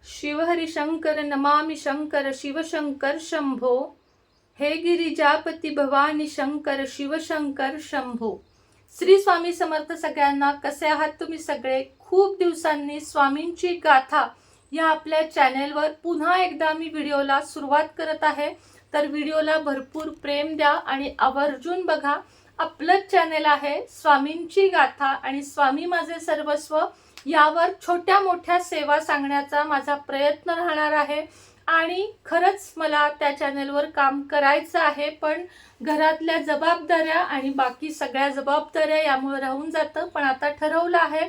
शिवहरी शंकर नमामि शंकर शिवशंकर शंभो। हे गिरिजापती भवानी शंकर शिवशंकर शंभो। श्री स्वामी समर्थ सगळ्यांना। कसे आहात तुम्ही सगळे? खूप दिवसांनी स्वामींची गाथा या आपल्या चॅनेलवर पुन्हा एकदा मी व्हिडिओला सुरुवात करत आहे। तर व्हिडिओला भरपूर प्रेम द्या आणि आवर्जून बघा। आपलंच चॅनेल आहे स्वामींची गाथा आणि स्वामी माझे सर्वस्व, यावर छोट्या मोठ्या सेवा सांगण्याचा माझा प्रयत्न राहणार आहे। आणि खरंच मला त्या चॅनेलवर काम करायचं आहे, पण घरातल्या जबाबदाऱ्या आणि बाकी सगळ्या जबाबदाऱ्या यामुळे राहून जातं। पण आता ठरवलं आहे,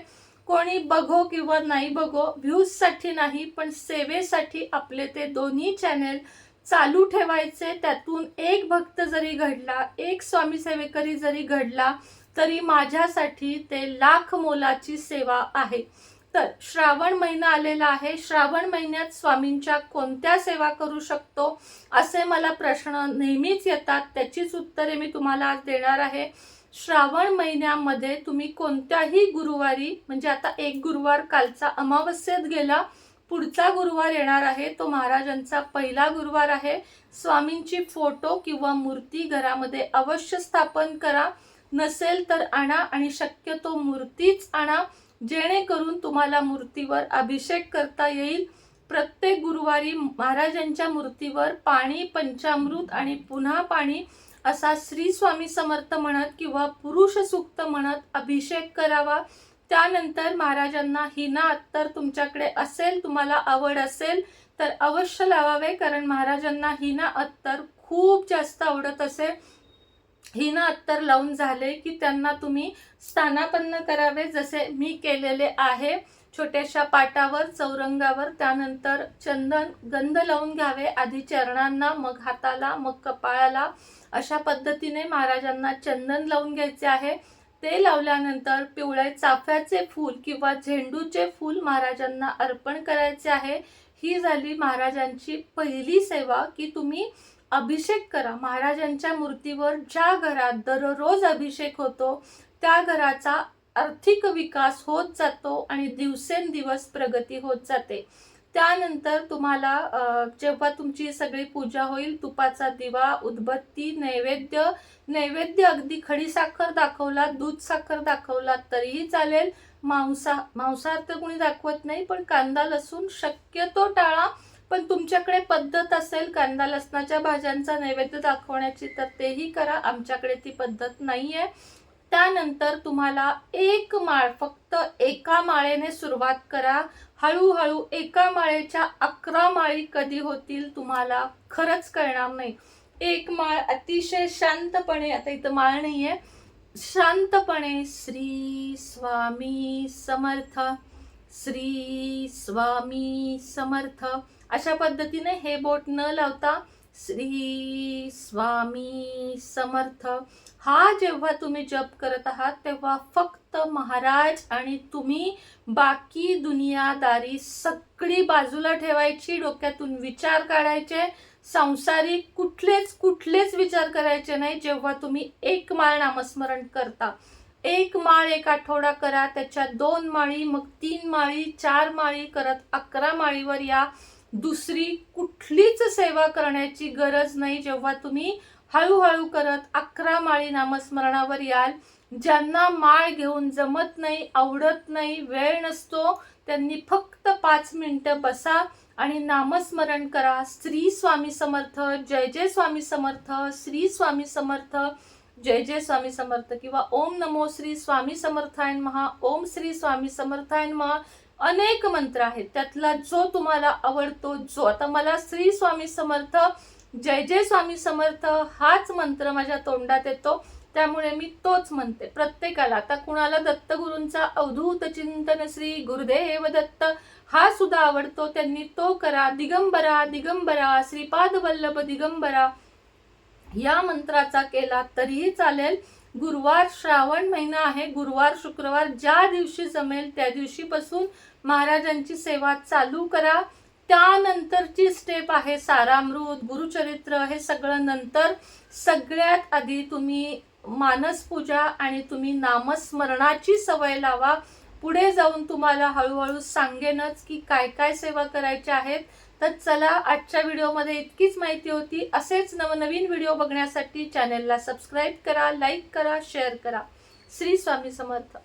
कोणी बघो किंवा नाही बघो, व्ह्यूजसाठी नाही पण सेवेसाठी आपले ते दोन्ही चॅनेल चालू ठेवायचे। त्यातून एक भक्त जरी घडला, एक स्वामी सेवेकरी जरी घडला तरी माझ्यासाठी ते लाख मोलाची सेवा आहे। तर श्रावण महिना आलेला आहे। श्रावण महिन्यात स्वामींच्या कोणत्या सेवा करू शकतो असे मला प्रश्न नेहमीच येतात, त्याचीच उत्तरे मी तुम्हाला आज देणार आहे। श्रावण महिन्यामध्ये तुम्ही कोणत्याही गुरुवारी, म्हणजे आता एक गुरुवार कालचा अमावस्येत गेला, पुढचा गुरुवार येणार आहे तो महाराजांचा पहिला गुरुवार आहे। स्वामींची फोटो किंवा मूर्ती घरामध्ये अवश्य स्थापन करा, नसेल तर आणा आणि शक्यतो मूर्तीच आणा, जेणेकरून तुम्हाला मूर्तीवर अभिषेक करता येईल। प्रत्येक गुरुवारी महाराजांच्या मूर्तीवर पाणी, पंचामृत आणि पुन्हा पाणी असा श्री स्वामी समर्थ म्हणत किंवा पुरुष सूक्त म्हणत अभिषेक करावा। त्यानंतर महाराजांना हिना अत्तर तुमच्याकडे असेल, तुम्हाला आवड असेल तर अवश्य लावावे, कारण महाराजांना हिना अत्तर खूप जास्त आवडत असे। हिना अत्तर लावून झाले की त्यांना तुम्ही स्थानापन्न करावे, जसे मी केलेले आहे, छोट्याशा पाटावर, चौरंगावर। त्यानंतर चंदन गंध लावून घ्यावे, आधी चरणांना, मग हाताला, मग कपाळाला, अशा पद्धतीने महाराजांना चंदन लावून घ्यायचे आहे। ते लावल्यानंतर पिवळे चाफ्याचे फूल किंवा झेंडूचे फूल महाराजांना अर्पण करायचे आहे। ही झाली महाराजांची पहिली सेवा, की तुम्ही अभिषेक करा। महाराजांच्या मूर्तीवर ज्या घरात दररोज अभिषेक होतो त्या घराचा आर्थिक विकास होत जातो आणि दिवसेंदिवस प्रगती होत जाते। त्यानंतर तुम्हाला जेव्हा तुमची सगळी पूजा होईल, तुपाचा दिवा, उदबत्ती, नैवेद्य अगदी खडीसाखर दाखवला, दूध साखर दाखवला तरीही चालेल। मांसाहार तर कोणी दाखवत नाही, पण कांदा लसूण शक्यतो टाळा। पण तुमच्याकडे पद्धत असेल कांदा लसणाच्या भाज्यांचा नैवेद्य दाखवण्याची तर तेही करा, आमच्याकडे ती पद्धत नाहीये। त्यानंतर तुम्हाला एक माळ, फक्त एका माळेने सुरुवात करा। हळूहळू एका माळेच्या 11 माळी कधी होतील तुम्हाला खरंच कळणार नाही। एक माळ अतिशय शांतपणे, आता इथं माळ नाहीये, शांतपणे श्री स्वामी समर्थ, श्री स्वामी समर्थ अशा पद्धतीने हे बोट न लावता श्री स्वामी समर्थ हा जेव्हा तुम्ही जप करत आहात तेव्हा फक्त महाराज आणि तुम्ही, बाकी दुनियादारी सगळी बाजूला ठेवायची, डोक्यातून विचार काढायचे, सांसारिक कुठलेच विचार करायचे नाही। जेव्हा तुम्ही एक माळ नामस्मरण करता, एक माळ एक आठवडा करा, त्याच्या 2 माळी, मग 3 माळी, 4 माळी करत 11 माळीवर या। दुसरी कुठलीच सेवा करण्याची गरज नाही। जेव्हा तुम्ही हळूहळू करत 11 माळी नामस्मरणावर याल, ज्यांना माळ घेऊन जमत नाही, आवडत नाही, वेळ नसतो, त्यांनी फक्त 5 मिनिटं बसा आणि नामस्मरण करा। श्री स्वामी समर्थ, जय जय स्वामी समर्थ, श्री स्वामी समर्थ, जय जय स्वामी समर्थ, किंवा ओम नमो श्री स्वामी समर्थाय नमः, ओम श्री स्वामी समर्थाय नमः। अनेक मंत्र आहेत, त्यातला जो तुम्हाला आवडतो, जो आता मला श्री स्वामी समर्थ, जय जय स्वामी समर्थ हाच मंत्र माझ्या तोंडात येतो, त्यामुळे मी तोच म्हणते प्रत्येकाला। आता कुणाला दत्तगुरूंचा अवधूत चिंतन श्री गुरुदेव दत्त हा सुद्धा आवडतो, त्यांनी तो करा। दिगंबरा दिगंबरा श्रीपाद वल्लभ दिगंबरा या मंत्राचा केला तरीही चालेल। गुरुवार, श्रावण महिना आहे, गुरुवार शुक्रवार ज्या दिवशी जमेल त्या दिवशीपासून महाराजांची सेवा चालू करा। त्यानंतरची स्टेप आहे सारामृत, गुरुचरित्र, हे सगळं नंतर। सगळ्यात आधी तुम्ही मानस पूजा आणि तुम्ही नामस्मरणाची सवय लावा। पुढे जाऊन तुम्हाला हळूहळू सांगेनच की काय काय सेवा करायच्या आहेत. तर चला, आजच्या व्हिडिओमध्ये इतकीच माहिती होती. असेच नवनवीन व्हिडिओ बघण्यासाठी चॅनलला सबस्क्राईब करा, लाईक करा, शेअर करा. श्री स्वामी समर्थ.